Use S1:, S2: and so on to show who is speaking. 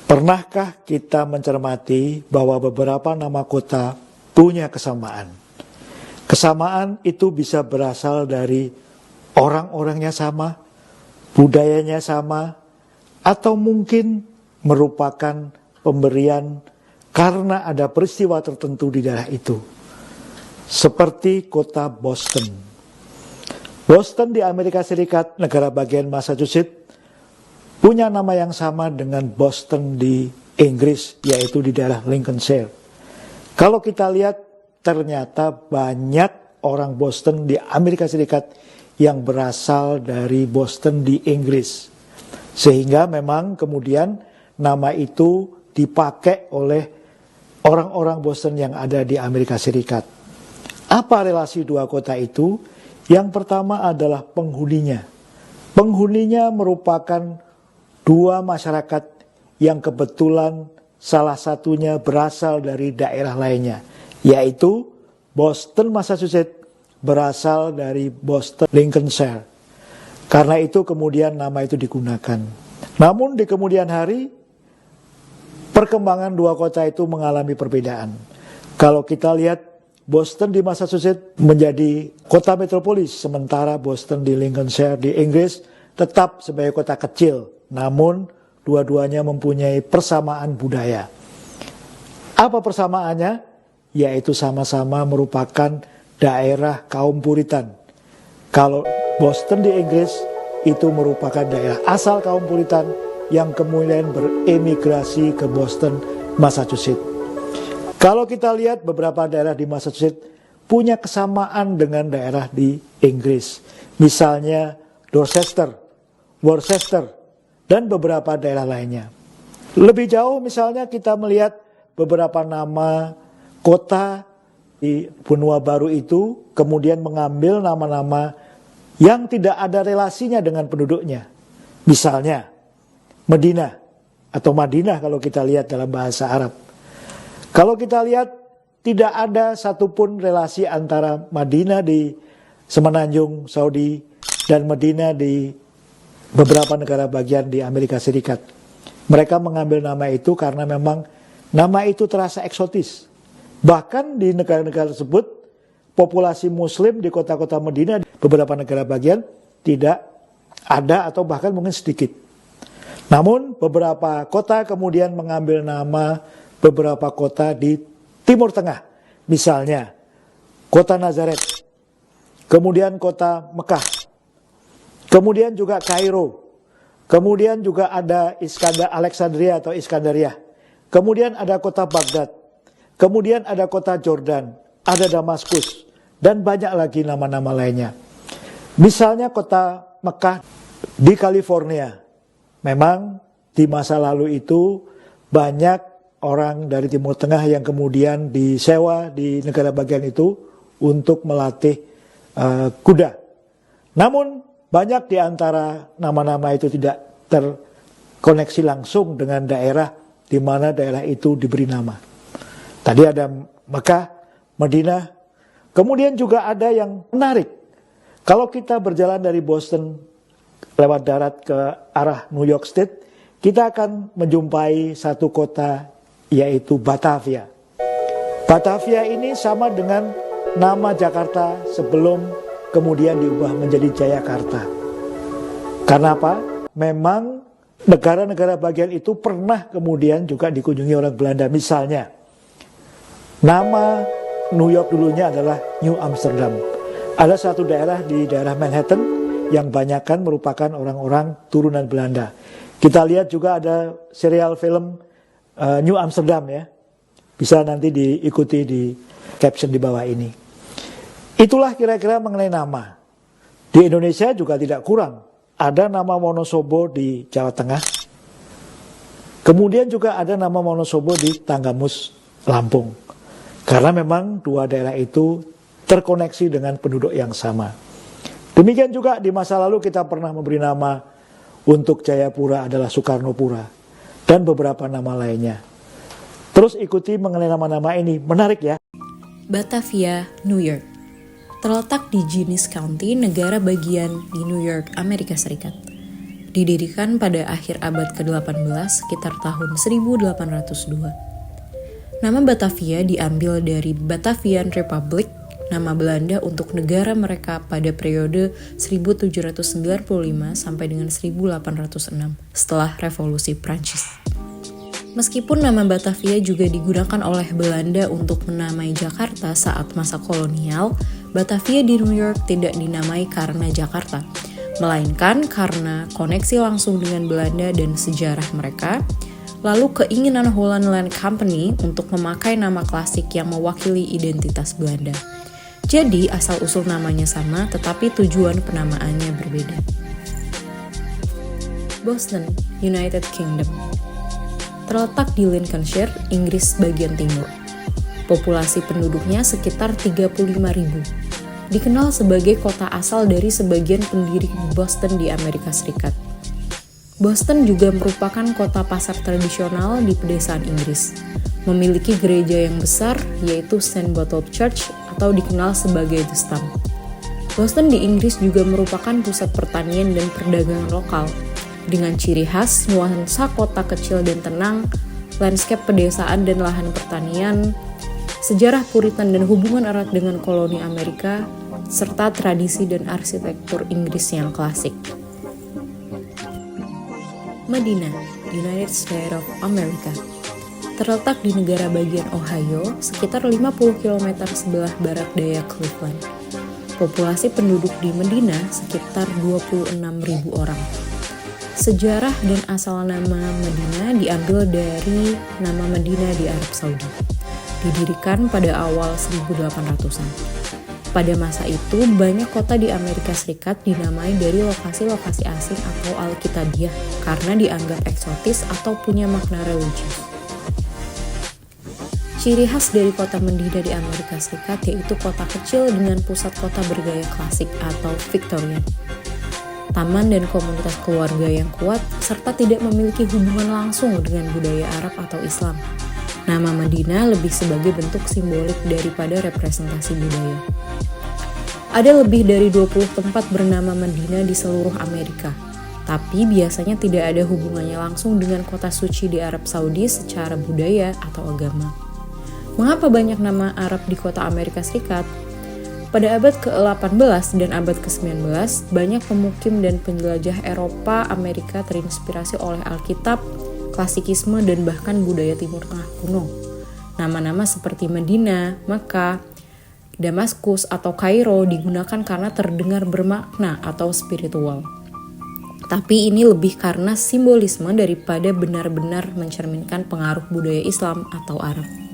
S1: Pernahkah kita mencermati bahwa beberapa nama kota punya kesamaan? Kesamaan itu bisa berasal dari orang-orangnya sama, budayanya sama, atau mungkin merupakan pemberian karena ada peristiwa tertentu di daerah itu. Seperti kota Boston. Boston di Amerika Serikat, negara bagian Massachusetts, punya nama yang sama dengan Boston di Inggris, yaitu di daerah Lincolnshire. Kalau kita lihat, ternyata banyak orang Boston di Amerika Serikat yang berasal dari Boston di Inggris. Sehingga memang kemudian nama itu dipakai oleh orang-orang Boston yang ada di Amerika Serikat. Apa relasi dua kota itu? Yang pertama adalah penghuninya. Penghuninya merupakan dua masyarakat yang kebetulan salah satunya berasal dari daerah lainnya, yaitu Boston, Massachusetts berasal dari Boston, Lincolnshire. Karena itu kemudian nama itu digunakan. Namun di kemudian hari, perkembangan dua kota itu mengalami perbedaan. Kalau kita lihat, Boston di Massachusetts menjadi kota metropolis, sementara Boston di Lincolnshire di Inggris tetap sebagai kota kecil. Namun dua-duanya mempunyai persamaan budaya. Apa persamaannya? Yaitu sama-sama merupakan daerah kaum Puritan. Kalau Boston di Inggris itu merupakan daerah asal kaum Puritan yang kemudian beremigrasi ke Boston, Massachusetts. Kalau kita lihat beberapa daerah di Massachusetts punya kesamaan dengan daerah di Inggris. Misalnya Dorchester, Worcester, dan beberapa daerah lainnya. Lebih jauh misalnya kita melihat beberapa nama kota di benua baru itu kemudian mengambil nama-nama yang tidak ada relasinya dengan penduduknya. Misalnya Medina atau Madinah kalau kita lihat dalam bahasa Arab. Kalau kita lihat tidak ada satupun relasi antara Madinah di Semenanjung Saudi dan Medina di beberapa negara bagian di Amerika Serikat. Mereka mengambil nama itu karena memang nama itu terasa eksotis. Bahkan di negara-negara tersebut, populasi muslim di kota-kota Medina, beberapa negara bagian tidak ada atau bahkan mungkin sedikit. Namun beberapa kota kemudian mengambil nama beberapa kota di Timur Tengah. Misalnya kota Nazaret, kemudian kota Mekah, kemudian juga Kairo, kemudian juga ada Alexandria atau Iskandaria, kemudian ada kota Baghdad, kemudian ada kota Jordan, ada Damaskus, dan banyak lagi nama-nama lainnya. Misalnya kota Mekah di California. Memang di masa lalu itu banyak orang dari Timur Tengah yang kemudian disewa di negara bagian itu untuk melatih kuda. Namun banyak di antara nama-nama itu tidak terkoneksi langsung dengan daerah di mana daerah itu diberi nama. Tadi ada Mekah, Madinah, kemudian juga ada yang menarik. Kalau kita berjalan dari Boston lewat darat ke arah New York State, kita akan menjumpai satu kota yaitu Batavia. Batavia ini sama dengan nama Jakarta sebelum kemudian diubah menjadi Jayakarta. Karena apa? Memang negara-negara bagian itu pernah kemudian juga dikunjungi orang Belanda. Misalnya, nama New York dulunya adalah New Amsterdam. Ada satu daerah di daerah Manhattan yang banyakkan merupakan orang-orang turunan Belanda. Kita lihat juga ada serial film New Amsterdam ya. Bisa nanti diikuti di caption di bawah ini. Itulah kira-kira mengenai nama. Di Indonesia juga tidak kurang. Ada nama Wonosobo di Jawa Tengah. Kemudian juga ada nama Wonosobo di Tanggamus, Lampung. Karena memang dua daerah itu terkoneksi dengan penduduk yang sama. Demikian juga di masa lalu kita pernah memberi nama untuk Jayapura adalah Soekarnopura. Dan beberapa nama lainnya. Terus ikuti mengenai nama-nama ini, menarik ya.
S2: Batavia, New York. Terletak di Genesee County, negara bagian di New York, Amerika Serikat. Didirikan pada akhir abad ke-18 sekitar tahun 1802. Nama Batavia diambil dari Batavian Republic, nama Belanda untuk negara mereka pada periode 1795 sampai dengan 1806 setelah Revolusi Prancis. Meskipun nama Batavia juga digunakan oleh Belanda untuk menamai Jakarta saat masa kolonial, Batavia di New York tidak dinamai karena Jakarta, melainkan karena koneksi langsung dengan Belanda dan sejarah mereka, lalu keinginan Holland Land Company untuk memakai nama klasik yang mewakili identitas Belanda. Jadi asal-usul namanya sama, tetapi tujuan penamaannya berbeda. Boston, United Kingdom. Terletak di Lincolnshire, Inggris bagian timur. Populasi penduduknya sekitar 35.000. Dikenal sebagai kota asal dari sebagian pendiri Boston di Amerika Serikat. Boston juga merupakan kota pasar tradisional di pedesaan Inggris. Memiliki gereja yang besar, yaitu St. Botolph Church atau dikenal sebagai The Stump. Boston di Inggris juga merupakan pusat pertanian dan perdagangan lokal, dengan ciri khas nuansa kota kecil dan tenang, landscape pedesaan dan lahan pertanian, sejarah Puritan dan hubungan erat dengan koloni Amerika, serta tradisi dan arsitektur Inggris yang klasik. Medina, United States of America. Terletak di negara bagian Ohio, sekitar 50 km sebelah barat daya Cleveland. Populasi penduduk di Medina sekitar 26.000 orang. Sejarah dan asal nama Medina diambil dari nama Medina di Arab Saudi. Didirikan pada awal 1800-an. Pada masa itu, banyak kota di Amerika Serikat dinamai dari lokasi-lokasi asing atau Alkitabiah karena dianggap eksotis atau punya makna religius. Ciri khas dari kota Medina di Amerika Serikat yaitu kota kecil dengan pusat kota bergaya klasik atau Victorian. Taman dan komunitas keluarga yang kuat, serta tidak memiliki hubungan langsung dengan budaya Arab atau Islam. Nama Medina lebih sebagai bentuk simbolik daripada representasi budaya. Ada lebih dari 20 tempat bernama Medina di seluruh Amerika, tapi biasanya tidak ada hubungannya langsung dengan kota suci di Arab Saudi secara budaya atau agama. Mengapa banyak nama Arab di kota Amerika Serikat? Pada abad ke-18 dan abad ke-19, banyak pemukim dan penjelajah Eropa Amerika terinspirasi oleh Alkitab, klasikisme, dan bahkan budaya Timur Tengah kuno. Nama-nama seperti Medina, Mekah, Damaskus, atau Kairo digunakan karena terdengar bermakna atau spiritual. Tapi ini lebih karena simbolisme daripada benar-benar mencerminkan pengaruh budaya Islam atau Arab.